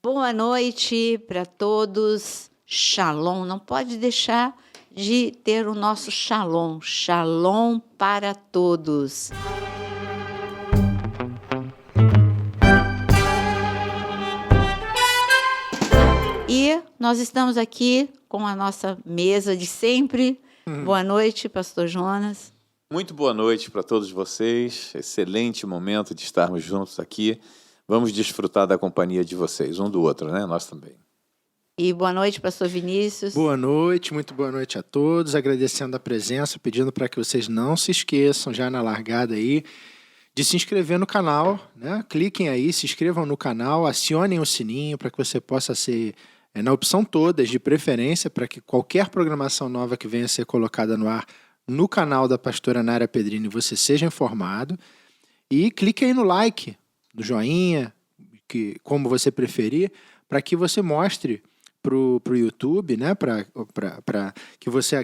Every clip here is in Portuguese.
Boa noite para todos. Shalom. Não pode deixar de ter o nosso shalom. Shalom para todos. E nós estamos aqui com a nossa mesa de sempre. Boa noite, Pastor Jonas. Muito boa noite para todos vocês. Excelente momento de estarmos juntos aqui. Vamos desfrutar da companhia de vocês, um do outro, né? Nós também. E boa noite, Pastor Vinícius. Boa noite, muito boa noite a todos. Agradecendo a presença, pedindo para que vocês não se esqueçam, já na largada aí, de se inscrever no canal, né? Cliquem aí, se inscrevam no canal, acionem o sininho para que você possa ser na opção todas, de preferência, para que qualquer programação nova que venha a ser colocada no ar no canal da pastora Nara Pedrini você seja informado. E clique aí no like, no joinha, como você preferir, para que você mostre para o YouTube, né, para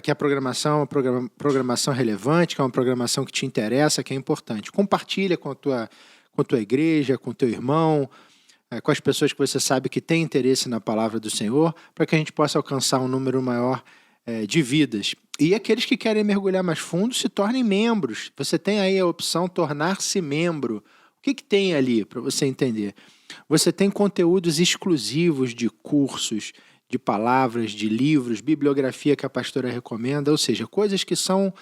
que a programação é uma programação relevante, que é uma programação que te interessa, que é importante. Compartilha com a tua igreja, com o teu irmão, com as pessoas que você sabe que têm interesse na palavra do Senhor, para que a gente possa alcançar um número maior de vidas. E aqueles que querem mergulhar mais fundo se tornem membros. Você tem aí a opção tornar-se membro. O que tem ali para você entender? Você tem conteúdos exclusivos de cursos, de palavras, de livros, bibliografia que a pastora recomenda, ou seja, coisas que são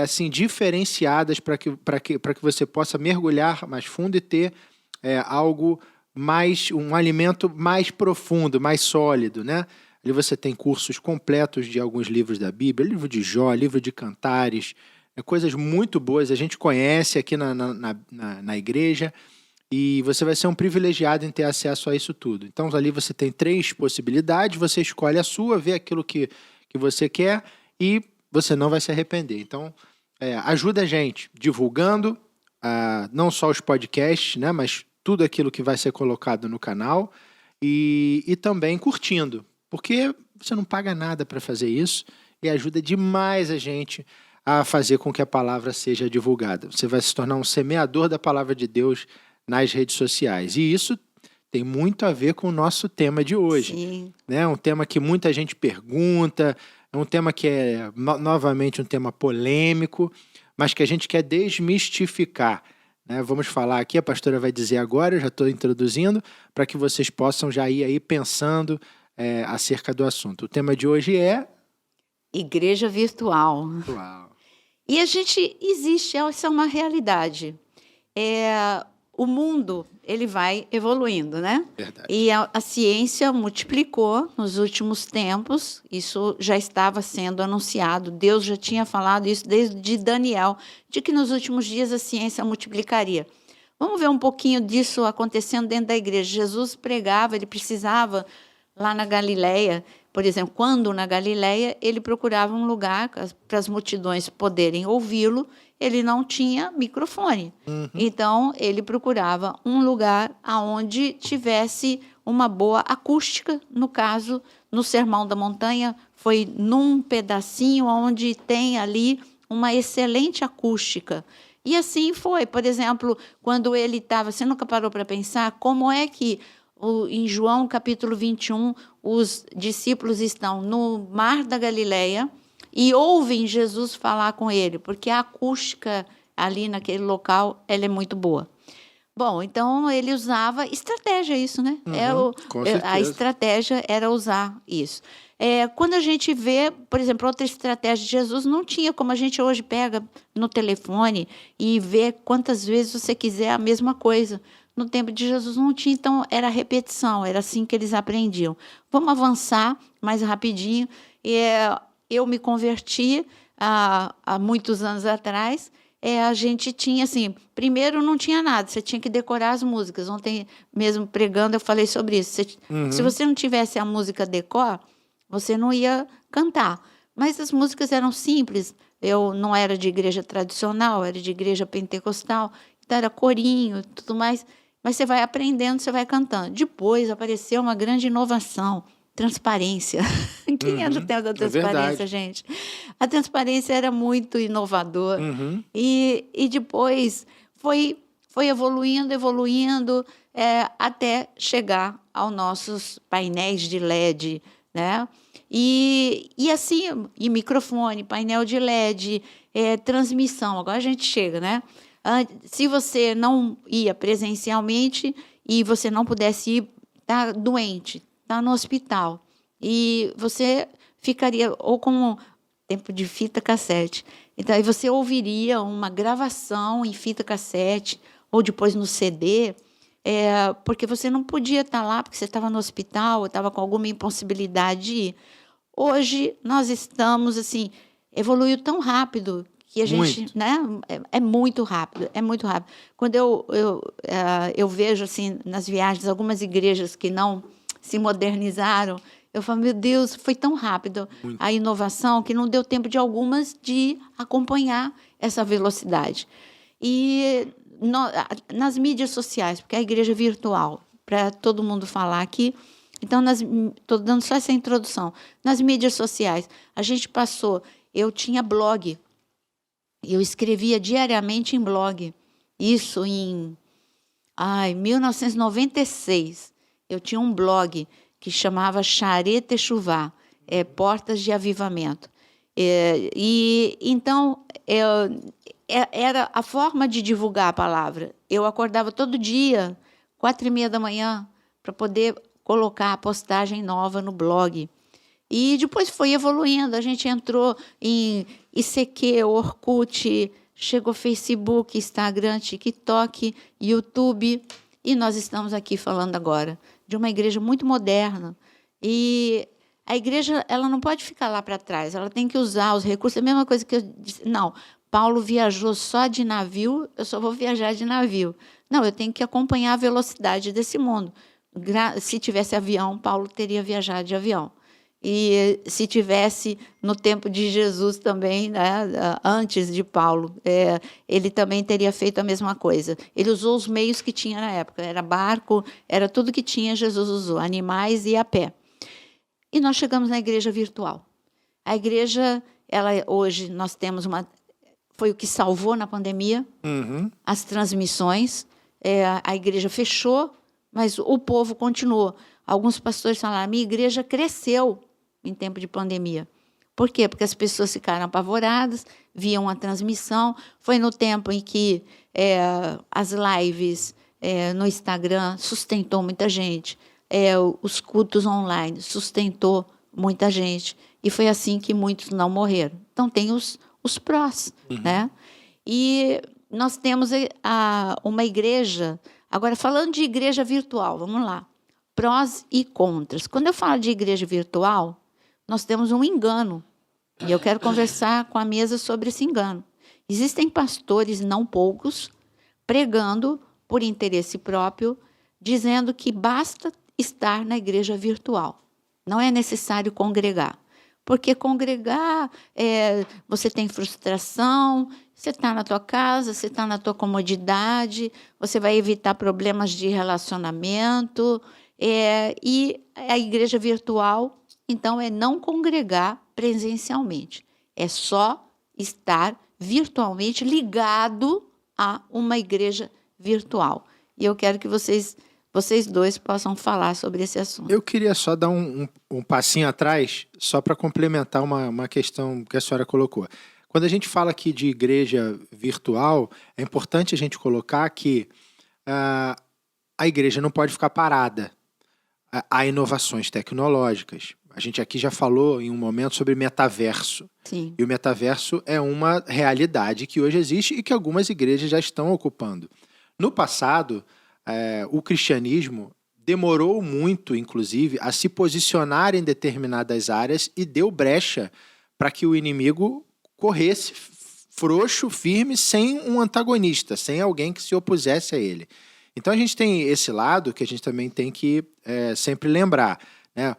assim, diferenciadas para que você possa mergulhar mais fundo e ter algo mais, um alimento mais profundo, mais sólido, né? Ali você tem cursos completos de alguns livros da Bíblia, livro de Jó, livro de Cantares, coisas muito boas, a gente conhece aqui na igreja, e você vai ser um privilegiado em ter acesso a isso tudo. Então, ali você tem 3 possibilidades, você escolhe a sua, vê aquilo que você quer e você não vai se arrepender. Então, ajuda a gente divulgando não só os podcasts, né, mas tudo aquilo que vai ser colocado no canal e também curtindo, porque você não paga nada para fazer isso e ajuda demais a gente a fazer com que a palavra seja divulgada. Você vai se tornar um semeador da palavra de Deus nas redes sociais. E isso tem muito a ver com o nosso tema de hoje. Sim. Né? Um tema que muita gente pergunta, é um tema que é, novamente, um tema polêmico, mas que a gente quer desmistificar. Né? Vamos falar aqui, a pastora vai dizer agora, eu já estou introduzindo, para que vocês possam já ir aí pensando acerca do assunto. O tema de hoje é... Igreja virtual. Uau. E a gente existe, essa é uma realidade. O mundo, ele vai evoluindo, né? Verdade. E a ciência multiplicou nos últimos tempos, isso já estava sendo anunciado, Deus já tinha falado isso desde Daniel, de que nos últimos dias a ciência multiplicaria. Vamos ver um pouquinho disso acontecendo dentro da igreja. Jesus pregava, ele precisava, lá na Galileia, por exemplo, quando na Galileia ele procurava um lugar para as multidões poderem ouvi-lo, ele não tinha microfone. Então, ele procurava um lugar onde tivesse uma boa acústica. No caso, no Sermão da Montanha, foi num pedacinho onde tem ali uma excelente acústica. E assim foi. Por exemplo, quando ele estava... Você nunca parou para pensar como é que, em João capítulo 21, os discípulos estão no mar da Galileia e ouvem Jesus falar com ele, porque a acústica ali naquele local ela é muito boa. Bom, então ele usava estratégia, isso, né? A estratégia era usar isso. Quando a gente vê, por exemplo, outra estratégia de Jesus, não tinha como a gente hoje pega no telefone e vê quantas vezes você quiser a mesma coisa. No tempo de Jesus não tinha, então era repetição, era assim que eles aprendiam. Vamos avançar mais rapidinho. Eu me converti há muitos anos atrás. A gente tinha, assim, primeiro não tinha nada, você tinha que decorar as músicas. Ontem mesmo pregando eu falei sobre isso. Se você não tivesse a música decor, você não ia cantar. Mas as músicas eram simples. Eu não era de igreja tradicional, era de igreja pentecostal, então era corinho e tudo mais. Mas você vai aprendendo, você vai cantando. Depois apareceu uma grande inovação, transparência. Quem é do tempo da transparência, gente? A transparência era muito inovadora. E depois foi foi evoluindo, até chegar aos nossos painéis de LED, né? E assim, e microfone, painel de LED, transmissão. Agora a gente chega, né? Se você não ia presencialmente e você não pudesse ir, tá doente, tá no hospital, e você ficaria ou com tempo de fita cassete. Então, aí você ouviria uma gravação em fita cassete ou depois no CD, porque você não podia estar lá porque você estava no hospital ou estava com alguma impossibilidade de ir. Hoje, nós estamos, assim, evoluiu tão rápido que a gente, Muito. né? É muito rápido, é muito rápido. Quando eu vejo, assim, nas viagens, algumas igrejas que não se modernizaram, eu falo, meu Deus, foi tão rápido Muito. a inovação que não deu tempo de algumas de acompanhar essa velocidade. E nas mídias sociais, porque a igreja é virtual, para todo mundo falar aqui. Então, estou dando só essa introdução. Nas mídias sociais, a gente passou, eu tinha blog, eu escrevia diariamente em blog, isso em 1996. Eu tinha um blog que chamava Xarê Techuvá, Portas de Avivamento. Então, era a forma de divulgar a palavra. Eu acordava todo dia, 4h30 da manhã, para poder colocar a postagem nova no blog. E depois foi evoluindo, a gente entrou em ICQ, Orkut, chegou Facebook, Instagram, TikTok, YouTube, e nós estamos aqui falando agora de uma igreja muito moderna. E a igreja, ela não pode ficar lá para trás, ela tem que usar os recursos. É a mesma coisa que eu disse, não, Paulo viajou só de navio, eu só vou viajar de navio. Não, eu tenho que acompanhar a velocidade desse mundo. Se tivesse avião, Paulo teria viajado de avião. E se tivesse no tempo de Jesus também, né, antes de Paulo, ele também teria feito a mesma coisa. Ele usou os meios que tinha na época, era barco, era tudo que tinha, Jesus usou, animais e a pé. E nós chegamos na igreja virtual. A igreja, hoje nós temos foi o que salvou na pandemia, as transmissões, a igreja fechou, mas o povo continuou. Alguns pastores falaram, a minha igreja cresceu em tempo de pandemia. Por quê? Porque as pessoas ficaram apavoradas, viam a transmissão. Foi no tempo em que as lives no Instagram sustentou muita gente, os cultos online sustentou muita gente. E foi assim que muitos não morreram. Então, tem os prós. Né? E nós temos uma igreja... Agora, falando de igreja virtual, vamos lá. Prós e contras. Quando eu falo de igreja virtual, nós temos um engano. E eu quero conversar com a mesa sobre esse engano. Existem pastores, não poucos, pregando por interesse próprio, dizendo que basta estar na igreja virtual. Não é necessário congregar. Porque congregar, você tem frustração, você está na tua casa, você está na tua comodidade, você vai evitar problemas de relacionamento. E a igreja virtual, então, é não congregar presencialmente. É só estar virtualmente ligado a uma igreja virtual. E eu quero que vocês dois possam falar sobre esse assunto. Eu queria só dar um passinho atrás, só para complementar uma questão que a senhora colocou. Quando a gente fala aqui de igreja virtual, é importante a gente colocar que a igreja não pode ficar parada. Há inovações tecnológicas. A gente aqui já falou em um momento sobre metaverso. Sim. E o metaverso é uma realidade que hoje existe e que algumas igrejas já estão ocupando. No passado, o cristianismo demorou muito, inclusive, a se posicionar em determinadas áreas e deu brecha para que o inimigo corresse frouxo, firme, sem um antagonista, sem alguém que se opusesse a ele. Então a gente tem esse lado que a gente também tem que sempre lembrar, né?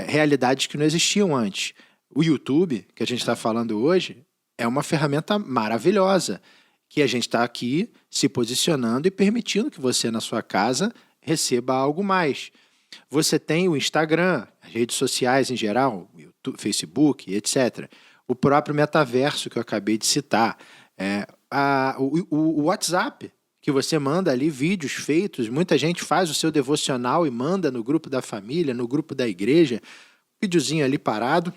Realidades que não existiam antes. O YouTube, que a gente está falando hoje, é uma ferramenta maravilhosa, que a gente está aqui se posicionando e permitindo que você, na sua casa, receba algo mais. Você tem o Instagram, as redes sociais em geral, YouTube, Facebook, etc. O próprio metaverso que eu acabei de citar. O WhatsApp, que você manda ali vídeos feitos, muita gente faz o seu devocional e manda no grupo da família, no grupo da igreja, videozinho ali parado,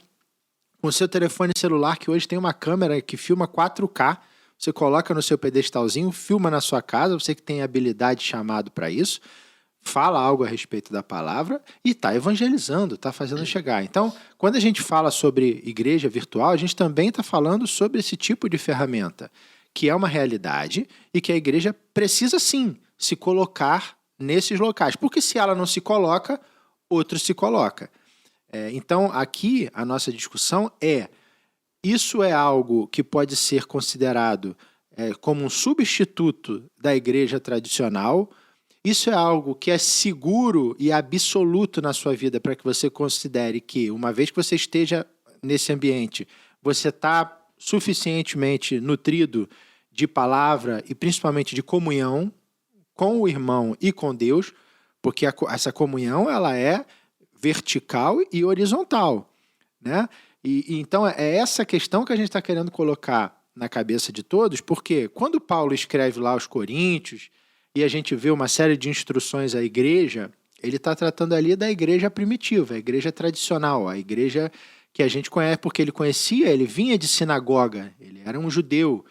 com o seu telefone celular, que hoje tem uma câmera que filma 4K, você coloca no seu pedestalzinho, filma na sua casa, você que tem habilidade chamado para isso, fala algo a respeito da palavra e está evangelizando, está fazendo chegar. Então, quando a gente fala sobre igreja virtual, a gente também está falando sobre esse tipo de ferramenta, que é uma realidade e que a igreja precisa sim se colocar nesses locais, porque se ela não se coloca, outro se coloca. Então, aqui a nossa discussão isso é algo que pode ser considerado como um substituto da igreja tradicional. Isso é algo que é seguro e absoluto na sua vida para que você considere que, uma vez que você esteja nesse ambiente, você está suficientemente nutrido de palavra e principalmente de comunhão com o irmão e com Deus, porque essa comunhão ela é vertical e horizontal, né? E então é essa questão que a gente está querendo colocar na cabeça de todos, porque quando Paulo escreve lá aos Coríntios e a gente vê uma série de instruções à igreja, ele está tratando ali da igreja primitiva, a igreja tradicional, a igreja que a gente conhece porque ele vinha de sinagoga, ele era um judeu.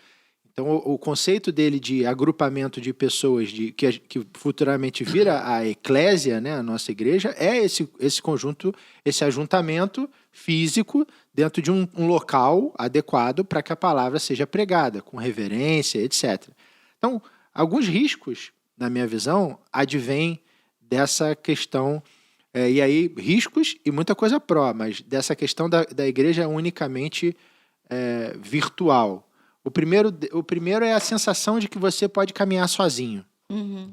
Então, o conceito dele de agrupamento de pessoas que futuramente vira a eclésia, né, a nossa igreja, é esse conjunto, esse ajuntamento físico dentro de um local adequado para que a palavra seja pregada, com reverência, etc. Então, alguns riscos, na minha visão, advêm dessa questão, e aí riscos e muita coisa pró, mas dessa questão da igreja unicamente virtual. O primeiro é a sensação de que você pode caminhar sozinho. Uhum.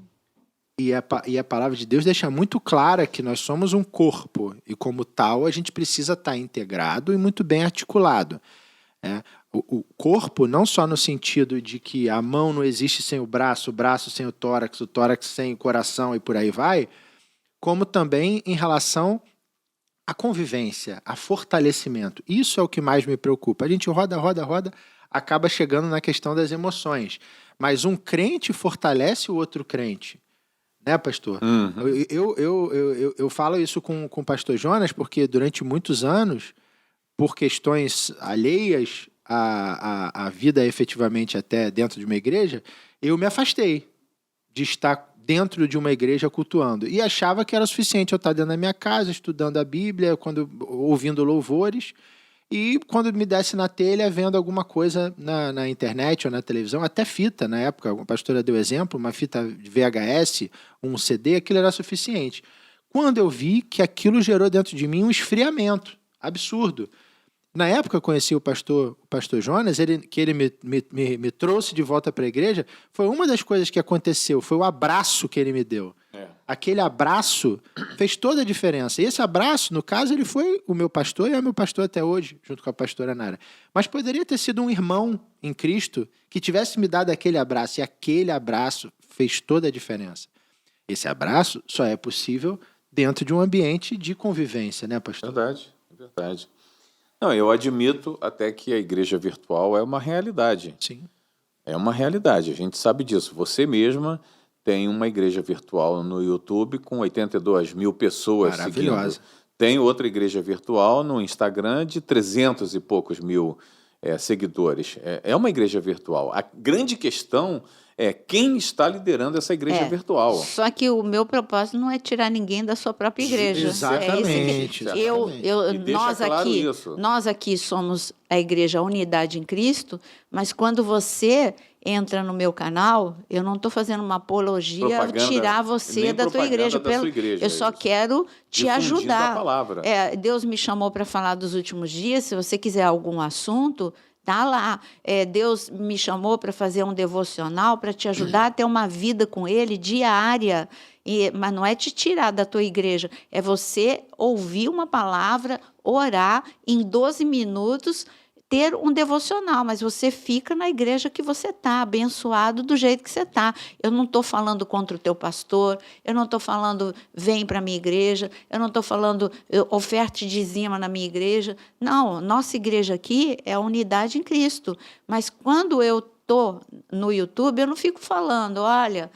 E a palavra de Deus deixa muito clara que nós somos um corpo e, como tal, a gente precisa estar integrado e muito bem articulado. O corpo, não só no sentido de que a mão não existe sem o braço sem o tórax sem o coração e por aí vai, como também em relação à convivência, a fortalecimento. Isso é o que mais me preocupa. A gente roda, acaba chegando na questão das emoções. Mas um crente fortalece o outro crente. Né, pastor? Uhum. Eu falo isso com o pastor Jonas, porque durante muitos anos, por questões alheias à vida efetivamente até dentro de uma igreja, eu me afastei de estar dentro de uma igreja cultuando. E achava que era suficiente eu estar dentro da minha casa, estudando a Bíblia, ouvindo louvores, e quando me desse na telha, vendo alguma coisa na internet ou na televisão, até fita, na época, a pastora deu exemplo, uma fita VHS, um CD, aquilo era suficiente. Quando eu vi que aquilo gerou dentro de mim um esfriamento absurdo. Na época eu conheci o pastor Jonas, que ele me trouxe de volta para a igreja, foi uma das coisas que aconteceu, foi o abraço que ele me deu. Aquele abraço fez toda a diferença. E esse abraço, no caso, ele foi o meu pastor e é o meu pastor até hoje, junto com a pastora Nara. Mas poderia ter sido um irmão em Cristo que tivesse me dado aquele abraço, e aquele abraço fez toda a diferença. Esse abraço só é possível dentro de um ambiente de convivência, né, pastor? Verdade. Não, eu admito até que a igreja virtual é uma realidade. Sim. É uma realidade, a gente sabe disso. Você mesma tem uma igreja virtual no YouTube com 82 mil pessoas seguindo. Tem outra igreja virtual no Instagram de 300 e poucos mil seguidores. É uma igreja virtual. A grande questão é quem está liderando essa igreja virtual. Só que o meu propósito não é tirar ninguém da sua própria igreja. Exatamente. Nós aqui somos a igreja Unidade em Cristo, mas quando você entra no meu canal, eu não estou fazendo uma apologia a tirar você da tua igreja. Eu só quero te ajudar. A palavra. Deus me chamou para falar dos últimos dias. Se você quiser algum assunto, tá lá. Deus me chamou para fazer um devocional para te ajudar a ter uma vida com Ele diária. Mas não é te tirar da tua igreja, é você ouvir uma palavra, orar em 12 minutos, ter um devocional, mas você fica na igreja que você está, abençoado do jeito que você está. Eu não estou falando contra o teu pastor, eu não estou falando vem para a minha igreja, eu não estou falando oferte dizima na minha igreja. Não, nossa igreja aqui é a unidade em Cristo. Mas quando eu estou no YouTube, eu não fico falando, olha,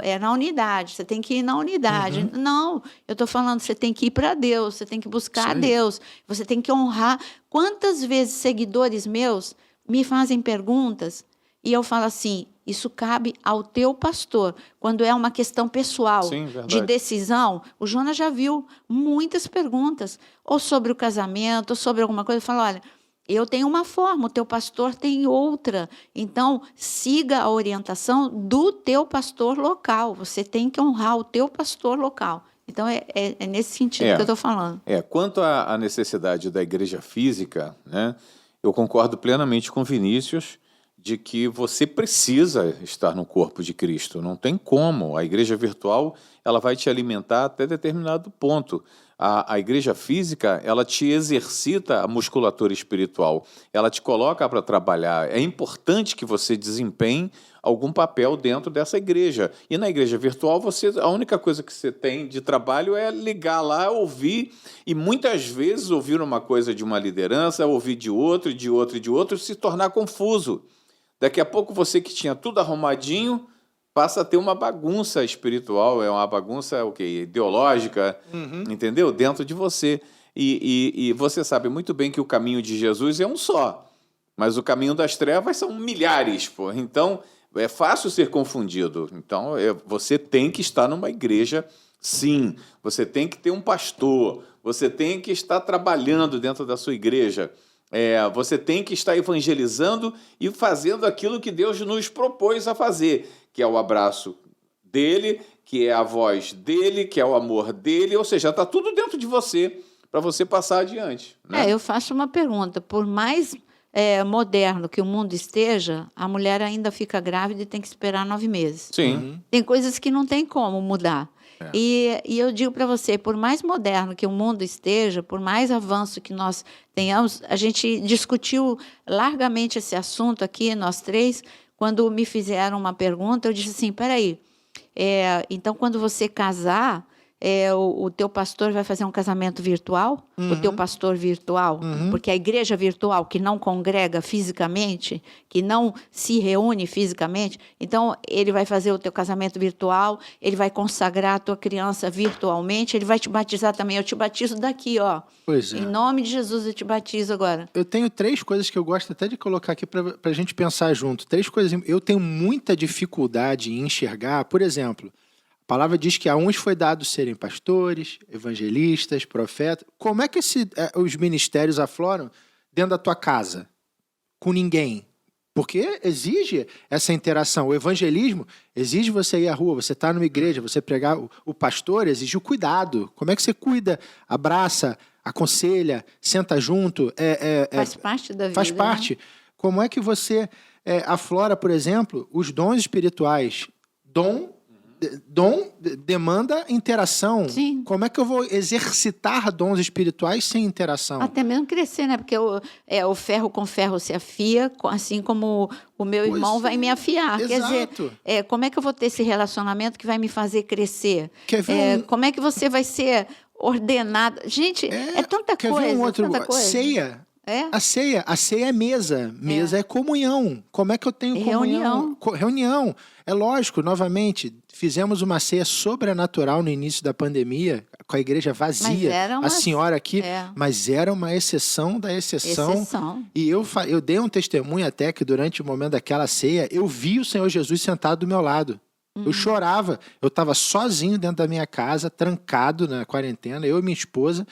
é na unidade, você tem que ir na unidade. Não, eu estou falando, você tem que ir para Deus, você tem que buscar a Deus, você tem que honrar. Quantas vezes seguidores meus me fazem perguntas e eu falo assim, isso cabe ao teu pastor. Quando é uma questão pessoal, Sim, de decisão, o Jonas já viu muitas perguntas, ou sobre o casamento, ou sobre alguma coisa. Eu falo, olha, eu tenho uma forma, o teu pastor tem outra. Então, siga a orientação do teu pastor local. Você tem que honrar o teu pastor local. Então, é nesse sentido que eu estou falando. Quanto à necessidade da igreja física, né, eu concordo plenamente com Vinícius de que você precisa estar no corpo de Cristo. Não tem como. A igreja virtual ela vai te alimentar até determinado ponto. A igreja física, ela te exercita a musculatura espiritual. Ela te coloca para trabalhar. É importante que você desempenhe algum papel dentro dessa igreja. E na igreja virtual, a única coisa que você tem de trabalho é ligar lá, ouvir, e muitas vezes ouvir uma coisa de uma liderança, ouvir de outro, de outro, de outro, se tornar confuso. Daqui a pouco você que tinha tudo arrumadinho passa a ter uma bagunça espiritual, é uma bagunça ideológica, entendeu? Dentro de você. E você sabe muito bem que o caminho de Jesus é um só, mas o caminho das trevas são milhares. Pô. Então, é fácil ser confundido. Então, você tem que estar numa igreja, sim. Você tem que ter um pastor, você tem que estar trabalhando dentro da sua igreja. Você tem que estar evangelizando e fazendo aquilo que Deus nos propôs a fazer, que é o abraço dele, que é a voz dele, que é o amor dele, ou seja, está tudo dentro de você, para você passar adiante. Né? Eu faço uma pergunta, por mais moderno que o mundo esteja, a mulher ainda fica grávida e tem que esperar 9 meses. Sim. Tem coisas que não tem como mudar. E eu digo para você, por mais moderno que o mundo esteja, por mais avanço que nós tenhamos, a gente discutiu largamente esse assunto aqui, nós três, quando me fizeram uma pergunta, eu disse assim, peraí, então quando você casar, o teu pastor vai fazer um casamento virtual, o teu pastor virtual, porque a igreja virtual que não congrega fisicamente, que não se reúne fisicamente, então ele vai fazer o teu casamento virtual, ele vai consagrar a tua criança virtualmente, ele vai te batizar também. Eu te batizo daqui, ó. Pois é. Em nome de Jesus eu te batizo agora. Eu tenho 3 coisas que eu gosto até de colocar aqui para a gente pensar junto. 3 coisas. Eu tenho muita dificuldade em enxergar, por exemplo, a palavra diz que a uns foi dado serem pastores, evangelistas, profetas. Como é que os ministérios afloram dentro da tua casa? Com ninguém. Porque exige essa interação. O evangelismo exige você ir à rua, você estar numa igreja, você pregar. O pastor exige o cuidado. Como é que você cuida? Abraça, aconselha, senta junto. Faz parte da vida. Faz parte. Né? Como é que você aflora, por exemplo, os dons espirituais? Dom demanda interação. Sim. Como é que eu vou exercitar dons espirituais sem interação? Até mesmo crescer, né? Porque o ferro com ferro se afia, assim como o meu irmão vai me afiar. Exato. Quer dizer, como é que eu vou ter esse relacionamento que vai me fazer crescer? Como é que você vai ser ordenado? Gente, é tanta quer coisa. Ver um outro, tanta coisa. Ceia. A ceia é mesa. Mesa é comunhão. Como é que eu tenho comunhão? Reunião. É lógico, novamente, fizemos uma ceia sobrenatural no início da pandemia, com a igreja vazia. A senhora aqui, mas era uma exceção da exceção. E eu dei um testemunho até que durante o momento daquela ceia, eu vi o Senhor Jesus sentado do meu lado. Eu chorava. Eu estava sozinho dentro da minha casa, trancado na quarentena, eu e minha esposa.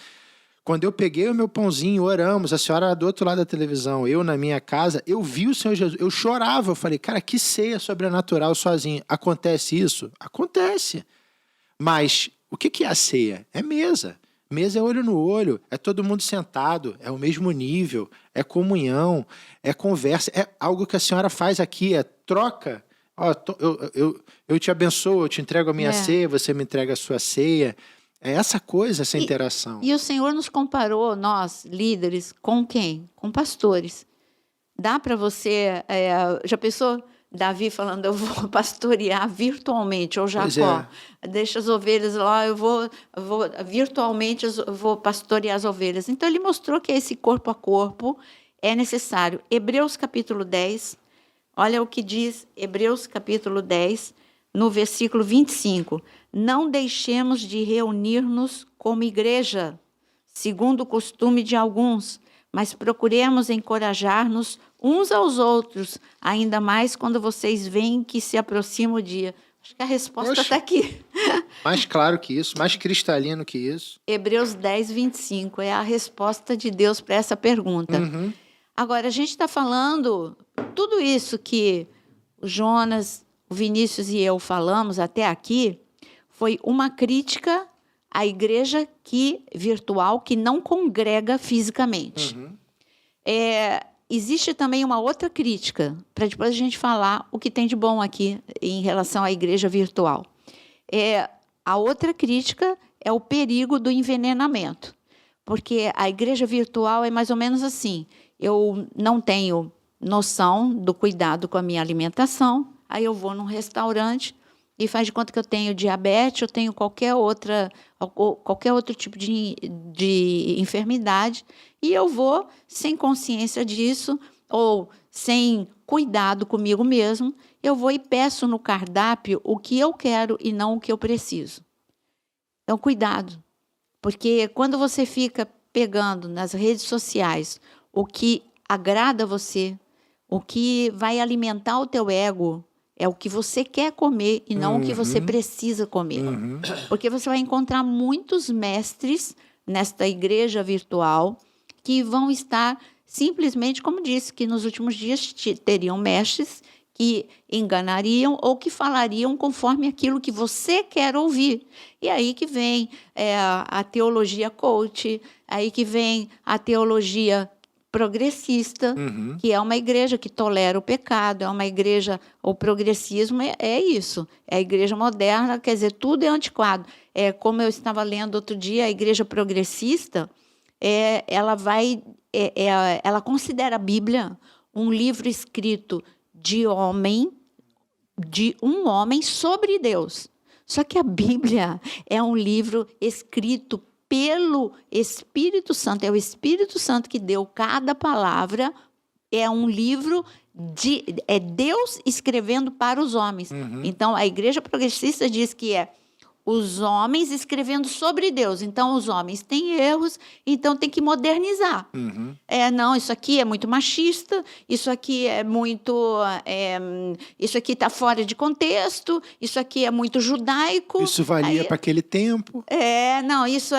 Quando eu peguei o meu pãozinho, oramos, a senhora era do outro lado da televisão, eu na minha casa, eu vi o Senhor Jesus, eu chorava, eu falei, cara, que ceia sobrenatural sozinho. Acontece isso? Acontece. Mas o que é a ceia? É mesa. Mesa é olho no olho, é todo mundo sentado, é o mesmo nível, é comunhão, é conversa, é algo que a senhora faz aqui, é troca. Ó, eu te abençoo, eu te entrego a minha ceia, você me entrega a sua ceia. É essa coisa, essa interação. E o Senhor nos comparou, nós, líderes, com quem? Com pastores. Dá para você... já pensou Davi falando, eu vou pastorear virtualmente, ou Jacó, deixa as ovelhas lá, eu vou virtualmente, eu vou pastorear as ovelhas. Então, ele mostrou que esse corpo a corpo é necessário. Hebreus capítulo 10 Olha o que diz Hebreus capítulo 10, no versículo 25. Não deixemos de reunir-nos como igreja, segundo o costume de alguns, mas procuremos encorajar-nos uns aos outros, ainda mais quando vocês veem que se aproxima o dia. Acho que a resposta está aqui. Mais claro que isso, mais cristalino que isso. Hebreus 10, 25 é a resposta de Deus para essa pergunta. Uhum. Agora, a gente está falando tudo isso que o Jonas, o Vinícius e eu falamos até aqui, foi uma crítica à igreja virtual que não congrega fisicamente. Uhum. Existe também uma outra crítica, para depois a gente falar o que tem de bom aqui em relação à igreja virtual. A outra crítica é o perigo do envenenamento, porque a igreja virtual é mais ou menos assim: eu não tenho noção do cuidado com a minha alimentação, aí eu vou num restaurante e faz de conta que eu tenho diabetes, eu tenho qualquer outro tipo de enfermidade, e eu vou sem consciência disso, ou sem cuidado comigo mesmo, eu vou e peço no cardápio o que eu quero e não o que eu preciso. Então, cuidado, porque quando você fica pegando nas redes sociais o que agrada você, o que vai alimentar o teu ego, é o que você quer comer e não o que você precisa comer. Porque você vai encontrar muitos mestres nesta igreja virtual que vão estar simplesmente, como disse, que nos últimos dias teriam mestres que enganariam ou que falariam conforme aquilo que você quer ouvir. E aí que vem a teologia coach, aí que vem a teologia progressista, que é uma igreja que tolera o pecado, é uma igreja, o progressismo é isso, é a igreja moderna, quer dizer, tudo é antiquado. Como eu estava lendo outro dia, a igreja progressista, ela considera a Bíblia um livro escrito de um homem sobre Deus. Só que a Bíblia é um livro escrito pelo Espírito Santo. É o Espírito Santo que deu cada palavra. É um livro é Deus escrevendo para os homens. Então, a igreja progressista diz que os homens escrevendo sobre Deus. Então, os homens têm erros, então tem que modernizar. Não, isso aqui é muito machista, isso aqui é muito... isso aqui está fora de contexto, isso aqui é muito judaico. Isso valia para aquele tempo. Não, isso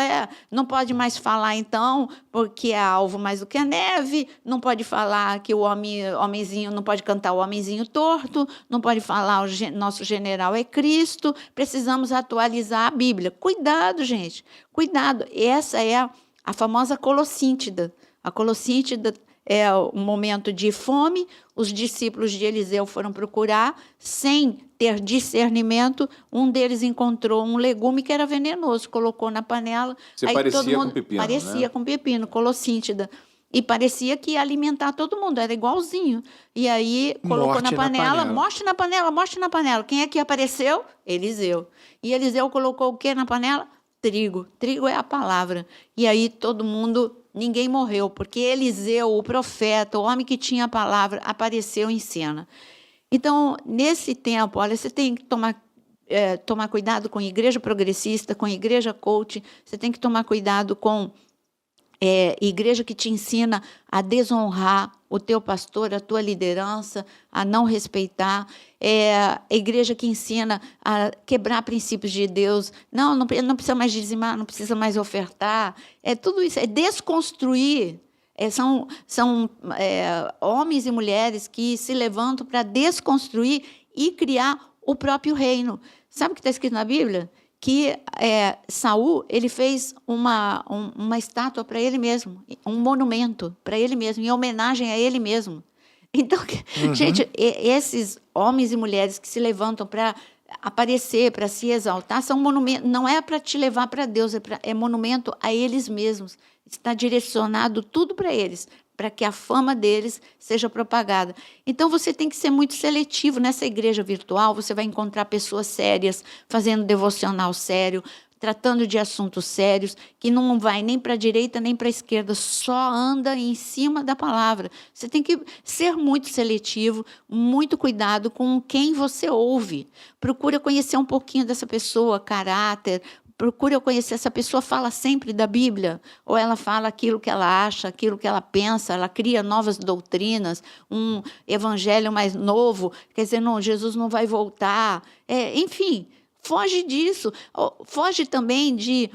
não pode mais falar, então, porque é alvo mais do que a neve, não pode falar que o homenzinho, não pode cantar o homenzinho torto, não pode falar nosso general é Cristo, precisamos atualizar a Bíblia. Cuidado, gente, cuidado. Essa é a famosa Colossíntida. A Colossíntida é um momento de fome, os discípulos de Eliseu foram procurar, sem ter discernimento, um deles encontrou um legume que era venenoso, colocou na panela. Aí parecia todo mundo, com pepino, parecia, né? Com pepino, Colossíntida. E parecia que ia alimentar todo mundo, era igualzinho. E aí colocou na panela, mostre na panela, mostre na panela. Quem é que apareceu? Eliseu. E Eliseu colocou o que na panela? Trigo. Trigo é a palavra. E aí todo mundo, ninguém morreu, porque Eliseu, o profeta, o homem que tinha a palavra, apareceu em cena. Então, nesse tempo, olha, você tem que tomar cuidado com igreja progressista, com igreja coach, você tem que tomar cuidado com igreja que te ensina a desonrar o teu pastor, a tua liderança, a não respeitar, a igreja que ensina a quebrar princípios de Deus, não precisa mais dizimar, não precisa mais ofertar, tudo isso, desconstruir, são homens e mulheres que se levantam para desconstruir e criar o próprio reino. Sabe o que está escrito na Bíblia? Que Saul, ele fez uma estátua para ele mesmo, um monumento para ele mesmo, em homenagem a ele mesmo. Então, gente, esses homens e mulheres que se levantam para aparecer, para se exaltar, são monumentos, não é para te levar para Deus, é monumento a eles mesmos. Está direcionado tudo para eles, para que a fama deles seja propagada. Então, você tem que ser muito seletivo. Nessa igreja virtual, você vai encontrar pessoas sérias, fazendo devocional sério, tratando de assuntos sérios, que não vai nem para a direita nem para a esquerda, só anda em cima da palavra. Você tem que ser muito seletivo, muito cuidado com quem você ouve. Procura conhecer um pouquinho dessa pessoa, caráter. Procura conhecer, essa pessoa fala sempre da Bíblia, ou ela fala aquilo que ela acha, aquilo que ela pensa, ela cria novas doutrinas, um evangelho mais novo, quer dizer, não, Jesus não vai voltar. Enfim, foge disso. Foge também de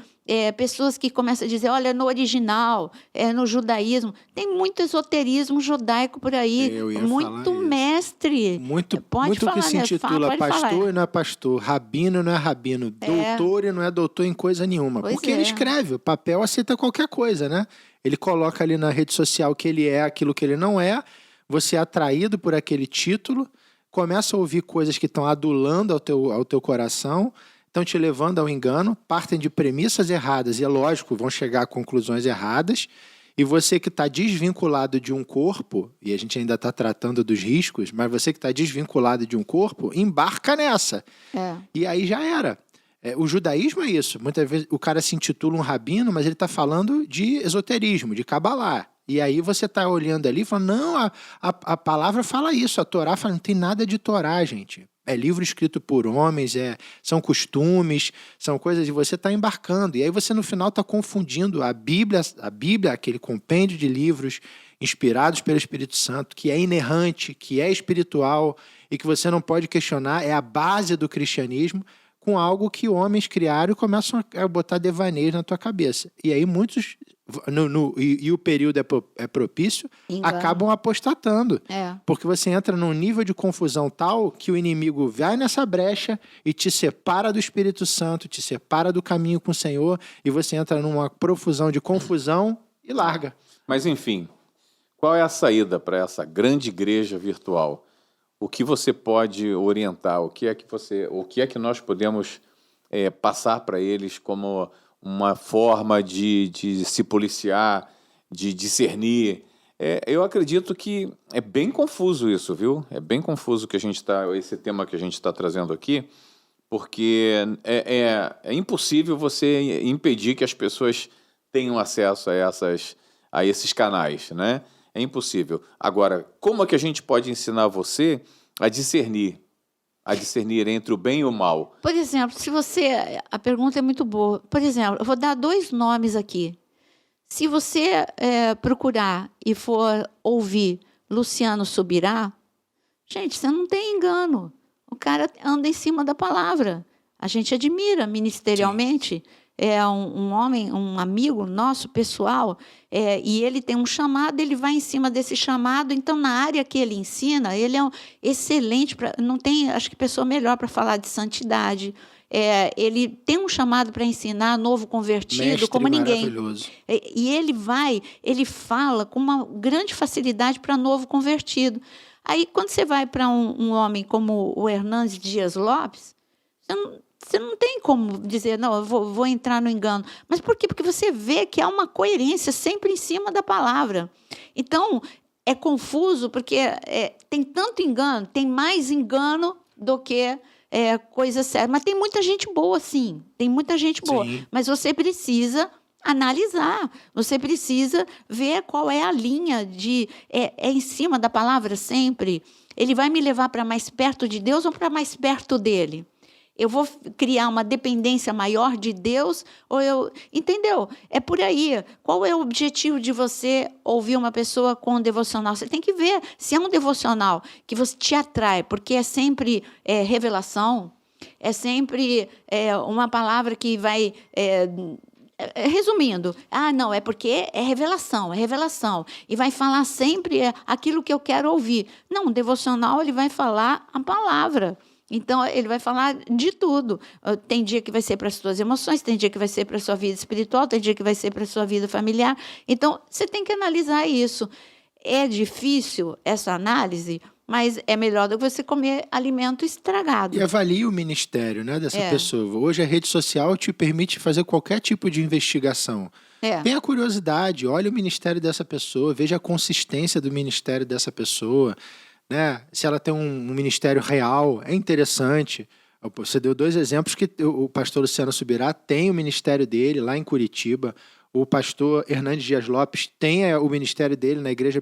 pessoas que começam a dizer, olha, no original, no judaísmo, tem muito esoterismo judaico por aí, muito mestre. Muito que se intitula pastor e não é pastor, rabino e não é rabino, doutor e não é doutor em coisa nenhuma. Porque ele escreve, o papel aceita qualquer coisa, né? Ele coloca ali na rede social que ele é aquilo que ele não é, você é atraído por aquele título, começa a ouvir coisas que estão adulando ao teu coração, estão te levando ao engano, partem de premissas erradas e, é lógico, vão chegar a conclusões erradas, e você que está desvinculado de um corpo, e a gente ainda está tratando dos riscos, mas você que está desvinculado de um corpo, embarca nessa. E aí já era. O judaísmo é isso. Muitas vezes o cara se intitula um rabino, mas ele está falando de esoterismo, de cabalá. E aí você está olhando ali e falando, não, a palavra fala isso, a Torá fala, não tem nada de Torá, gente. É livro escrito por homens, são costumes, são coisas que você está embarcando. E aí você, no final, está confundindo a Bíblia, aquele compêndio de livros inspirados pelo Espírito Santo, que é inerrante, que é espiritual e que você não pode questionar, é a base do cristianismo, com algo que homens criaram e começam a botar devaneios na tua cabeça. E aí muitos, e o período é propício, acabam apostatando. Porque você entra num nível de confusão tal que o inimigo vai nessa brecha e te separa do Espírito Santo, te separa do caminho com o Senhor, e você entra numa profusão de confusão e larga. Mas, enfim, qual é a saída para essa grande igreja virtual? O que você pode orientar? O que é que nós podemos passar para eles como uma forma de se policiar, de discernir? Eu acredito que é bem confuso isso, viu? É bem confuso esse tema que a gente está trazendo aqui, porque é impossível você impedir que as pessoas tenham acesso a esses canais, né? É impossível. Agora, como é que a gente pode ensinar você a discernir entre o bem e o mal? Por exemplo, a pergunta é muito boa. Por exemplo, eu vou dar 2 nomes aqui. Se você procurar e for ouvir Luciano Subirá, gente, você não tem engano. O cara anda em cima da palavra. A gente admira ministerialmente. Sim. É um homem, um amigo nosso, pessoal, e ele tem um chamado, ele vai em cima desse chamado. Então, na área que ele ensina, ele é excelente, não tem, acho que, pessoa melhor para falar de santidade. Ele tem um chamado para ensinar novo convertido, mestre, como ninguém. E ele fala com uma grande facilidade para novo convertido. Aí, quando você vai para um homem como o Hernandes Dias Lopes, você não tem como dizer, não, eu vou entrar no engano. Mas por quê? Porque você vê que há uma coerência sempre em cima da palavra. Então, é confuso porque tem tanto engano, tem mais engano do que coisa séria. Mas tem muita gente boa, sim. Tem muita gente boa. Sim. Mas você precisa analisar. Você precisa ver qual é a linha em cima da palavra sempre. Ele vai me levar para mais perto de Deus ou para mais perto dele? Eu vou criar uma dependência maior de Deus? Entendeu? É por aí. Qual é o objetivo de você ouvir uma pessoa com um devocional? Você tem que ver se é um devocional que você te atrai, porque é sempre revelação, é sempre uma palavra que vai... resumindo, não, é porque é revelação, e vai falar sempre aquilo que eu quero ouvir. Não, um devocional ele vai falar a palavra. Então, ele vai falar de tudo. Tem dia que vai ser para as suas emoções, tem dia que vai ser para a sua vida espiritual, tem dia que vai ser para a sua vida familiar. Então, você tem que analisar isso. É difícil essa análise, mas é melhor do que você comer alimento estragado. E avalie o ministério, né, dessa pessoa. Hoje a rede social te permite fazer qualquer tipo de investigação. Tenha curiosidade, olhe o ministério dessa pessoa, veja a consistência do ministério dessa pessoa. Né? Se ela tem um ministério real, é interessante. Você deu 2 exemplos que o pastor Luciano Subirá tem o ministério dele lá em Curitiba. O pastor Hernandes Dias Lopes tem o ministério dele na Igreja